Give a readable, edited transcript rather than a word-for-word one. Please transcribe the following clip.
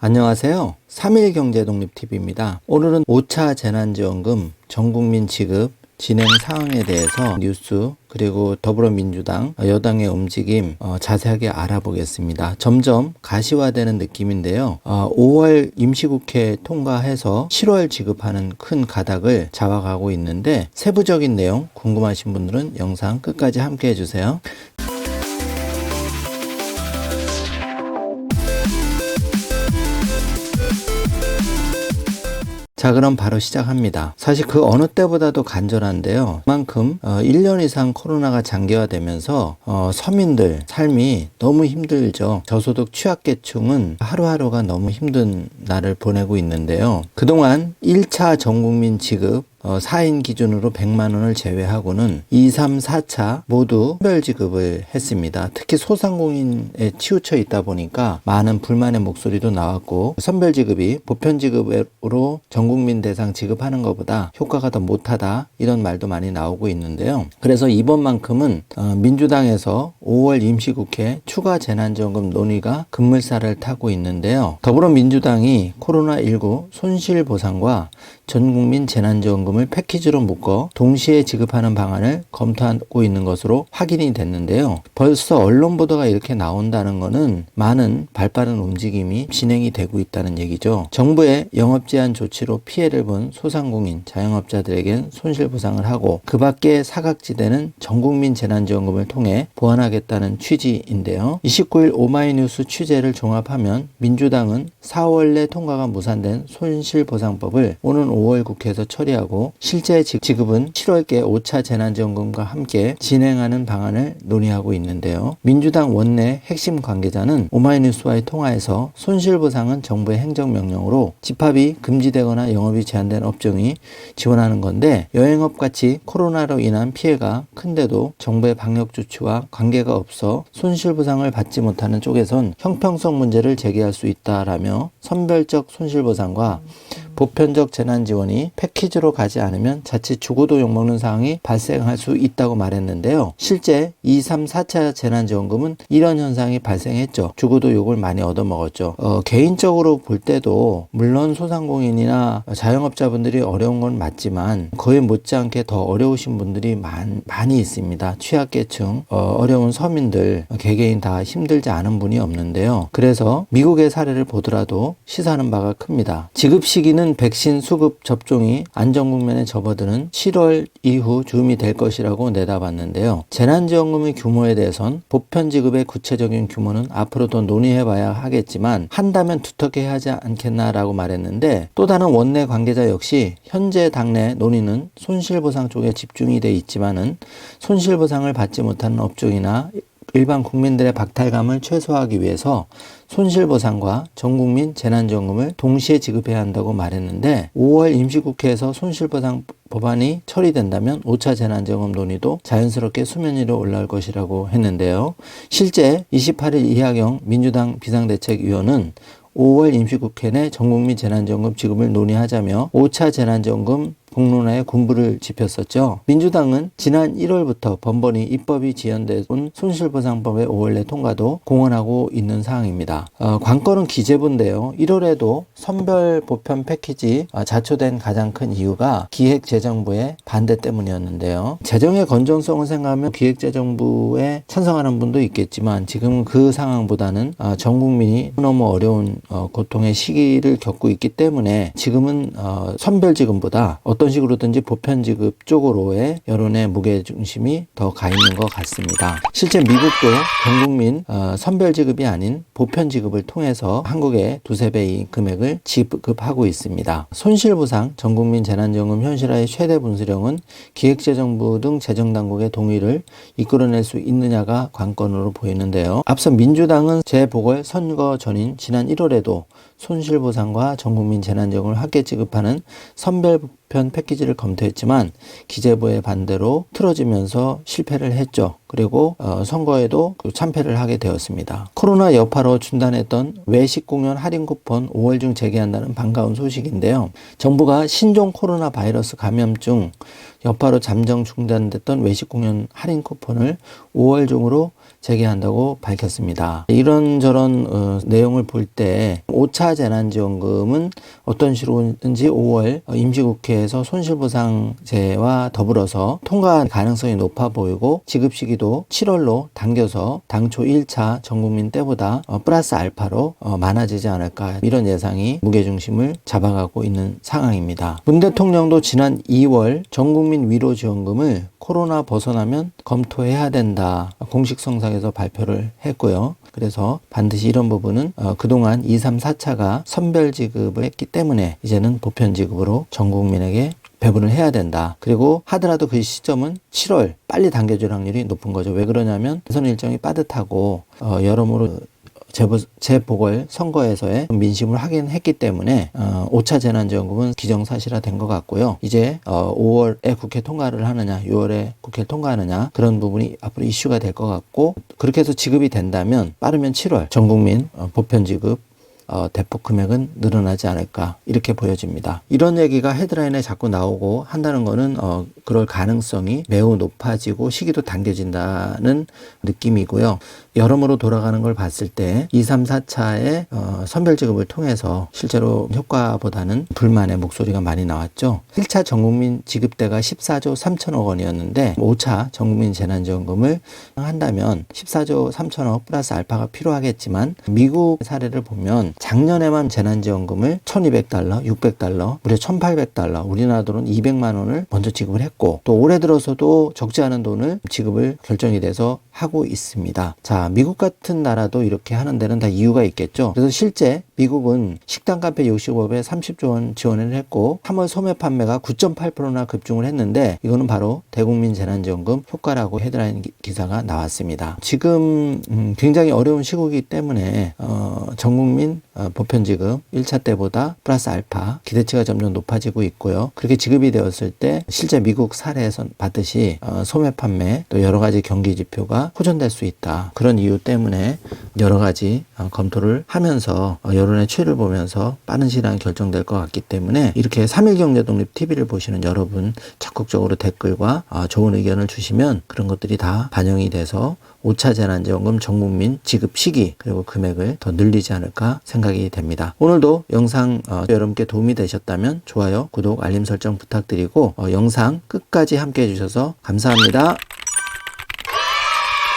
안녕하세요. 3.1경제독립TV입니다. 오늘은 5차 재난지원금 전국민 지급 진행 사항에 대해서 뉴스 그리고 더불어민주당 여당의 움직임 자세하게 알아보겠습니다. 점점 가시화되는 느낌인데요. 5월 임시국회 통과해서 7월 지급하는 큰 가닥을 잡아가고 있는데 세부적인 내용 궁금하신 분들은 영상 끝까지 함께 해주세요. 자, 그럼 바로 시작합니다. 사실 그 어느 때보다도 간절한데요. 그만큼 1년 이상 코로나가 장기화되면서 서민들 삶이 너무 힘들죠. 저소득 취약계층은 하루하루가 너무 힘든 날을 보내고 있는데요. 그동안 1차 전국민 지급 4인 기준으로 100만 원을 제외하고는 2, 3, 4차 모두 선별 지급을 했습니다. 특히 소상공인에 치우쳐 있다 보니까 많은 불만의 목소리도 나왔고 선별 지급이 보편 지급으로 전국민 대상 지급하는 것보다 효과가 더 못하다 이런 말도 많이 나오고 있는데요. 그래서 이번만큼은 민주당에서 5월 임시국회 추가 재난지원금 논의가 급물살을 타고 있는데요. 더불어민주당이 코로나19 손실보상과 전국민 재난지원금을 패키지로 묶어 동시에 지급하는 방안을 검토하고 있는 것으로 확인이 됐는데요. 벌써 언론 보도가 이렇게 나온다는 것은 많은 발빠른 움직임이 진행이 되고 있다는 얘기죠. 정부의 영업제한 조치로 피해를 본 소상공인, 자영업자들에겐 손실보상을 하고 그 밖에 사각지대는 전국민 재난지원금을 통해 보완하겠다는 취지인데요. 29일 오마이뉴스 취재를 종합하면 민주당은 4월 내 통과가 무산된 손실보상법을 오는 5월 국회에서 처리하고 실제 지급은 7월께 5차 재난지원금과 함께 진행하는 방안을 논의하고 있는데요. 민주당 원내 핵심 관계자는 오마이뉴스와의 통화에서 손실보상은 정부의 행정명령으로 집합이 금지되거나 영업이 제한된 업종이 지원하는 건데 여행업같이 코로나로 인한 피해가 큰데도 정부의 방역조치와 관계가 없어 손실보상을 받지 못하는 쪽에선 형평성 문제를 제기할 수 있다라며 선별적 손실보상과 보편적 재난지원이 패키지로 가지 않으면 자칫 죽어도 욕먹는 상황이 발생할 수 있다고 말했는데요. 실제 2, 3, 4차 재난지원금은 이런 현상이 발생했죠. 죽어도 욕을 많이 얻어먹었죠. 개인적으로 볼 때도 물론 소상공인이나 자영업자분들이 어려운 건 맞지만 거의 못지않게 더 어려우신 분들이 많이 있습니다. 취약계층, 어려운 서민들, 개개인 다 힘들지 않은 분이 없는데요. 그래서 미국의 사례를 보더라도 시사하는 바가 큽니다. 지급 시기는 백신 수급 접종이 안전 국면에 접어드는 7월 이후 즈음이 될 것이라고 내다봤는데요. 재난지원금의 규모에 대해선 보편 지급의 구체적인 규모는 앞으로 더 논의해봐야 하겠지만 한다면 두텁게 하지 않겠나라고 말했는데 또 다른 원내 관계자 역시 현재 당내 논의는 손실보상 쪽에 집중이 돼 있지만은 손실보상을 받지 못하는 업종이나 일반 국민들의 박탈감을 최소화하기 위해서 손실보상과 전국민 재난지원금을 동시에 지급해야 한다고 말했는데 5월 임시국회에서 손실보상 법안이 처리된다면 5차 재난지원금 논의도 자연스럽게 수면 위로 올라올 것이라고 했는데요. 실제 28일 이하경 민주당 비상대책위원은 5월 임시국회 내 전국민 재난지원금 지급을 논의하자며 5차 재난지원금 공론화에 군부를 짚었었죠. 민주당은 지난 1월부터 번번이 입법이 지연돼 온 손실보상법의 5월 내 통과도 공언하고 있는 상황입니다. 관건은 기재부인데요. 1월에도 선별 보편 패키지 자초된 가장 큰 이유가 기획재정부의 반대 때문이었는데요. 재정의 건전성을 생각하면 기획재정부에 찬성하는 분도 있겠지만 지금 그 상황보다는 전 국민이 너무 어려운 고통의 시기를 겪고 있기 때문에 지금은 선별지급보다 어떤 식으로든지 보편지급 쪽으로의 여론의 무게중심이 더 가 있는 것 같습니다. 실제 미국도 전국민 선별지급이 아닌 보편지급을 통해서 한국의 두세 배의 금액을 지급하고 있습니다. 손실보상 전국민 재난지원금 현실화의 최대 분수령은 기획재정부 등 재정당국의 동의를 이끌어낼 수 있느냐가 관건으로 보이는데요. 앞서 민주당은 재보궐 선거 전인 지난 1월에도 손실보상과 전국민 재난지원금을 함께 지급하는 선별보편 패키지를 검토했지만 기재부의 반대로 틀어지면서 실패를 했죠. 그리고 선거에도 참패를 하게 되었습니다. 코로나 여파로 중단했던 외식 공연 할인 쿠폰 5월 중 재개한다는 반가운 소식인데요. 정부가 신종 코로나 바이러스 감염증 여파로 잠정 중단됐던 외식 공연 할인 쿠폰을 5월 중으로 재개한다고 밝혔습니다. 이런저런 내용을 볼 때 5차 재난지원금은 어떤 식으로든지 5월 임시국회에서 손실보상제와 더불어서 통과 가능성이 높아 보이고 지급 시기도 7월로 당겨서 당초 1차 전국민 때보다 플러스 알파로 많아지지 않을까, 이런 예상이 무게중심을 잡아가고 있는 상황입니다. 문 대통령도 지난 2월 전국민 위로지원금을 코로나 벗어나면 검토해야 된다 공식 성상에서 발표를 했고요. 그래서 반드시 이런 부분은 그동안 2, 3, 4차가 선별 지급을 했기 때문에 이제는 보편 지급으로 전 국민에게 배분을 해야 된다. 그리고 하더라도 그 시점은 7월 빨리 당겨줄 확률이 높은 거죠. 왜 그러냐면 대선 일정이 빠듯하고 여러모로 재보궐 선거에서의 민심을 확인했기 때문에 5차 재난지원금은 기정사실화된 것 같고요. 이제 5월에 국회 통과를 하느냐 6월에 국회 통과하느냐, 그런 부분이 앞으로 이슈가 될 것 같고, 그렇게 해서 지급이 된다면 빠르면 7월 전국민 보편 지급 대폭 금액은 늘어나지 않을까, 이렇게 보여집니다. 이런 얘기가 헤드라인에 자꾸 나오고 한다는 거는 그럴 가능성이 매우 높아지고 시기도 당겨진다는 느낌이고요. 여러모로 돌아가는 걸 봤을 때 2, 3, 4차의 선별지급을 통해서 실제로 효과보다는 불만의 목소리가 많이 나왔죠. 1차 전국민 지급대가 14조 3천억 원이었는데 5차 전국민 재난지원금을 한다면 14조 3천억 플러스 알파가 필요하겠지만, 미국 사례를 보면 작년에만 재난지원금을 $1,200, $600, 무려 $1,800, 우리나라 돈은 200만 원을 먼저 지급을 했고, 또 올해 들어서도 적지 않은 돈을 지급을 결정이 돼서 하고 있습니다. 자, 미국 같은 나라도 이렇게 하는 데는 다 이유가 있겠죠. 그래서 실제 미국은 식당, 카페, 요식업에 30조 원 지원을 했고 3월 소매 판매가 9.8%나 급증을 했는데, 이거는 바로 대국민 재난지원금 효과라고 헤드라인 기사가 나왔습니다. 지금 굉장히 어려운 시국이기 때문에 전국민 보편지급 1차 때보다 플러스 알파 기대치가 점점 높아지고 있고요. 그렇게 지급이 되었을 때 실제 미국 사례에서 봤듯이 소매 판매 또 여러 가지 경기 지표가 호전될 수 있다. 그런 이유 때문에 여러 가지 검토를 하면서 여론의 추이를 보면서 빠른 시간에 결정될 것 같기 때문에, 이렇게 3.1경제독립 TV를 보시는 여러분 적극적으로 댓글과 좋은 의견을 주시면 그런 것들이 다 반영이 돼서 5차 재난지원금 전국민 지급 시기 그리고 금액을 더 늘리지 않을까 생각이 됩니다. 오늘도 영상 여러분께 도움이 되셨다면 좋아요, 구독, 알림 설정 부탁드리고 영상 끝까지 함께 해주셔서 감사합니다.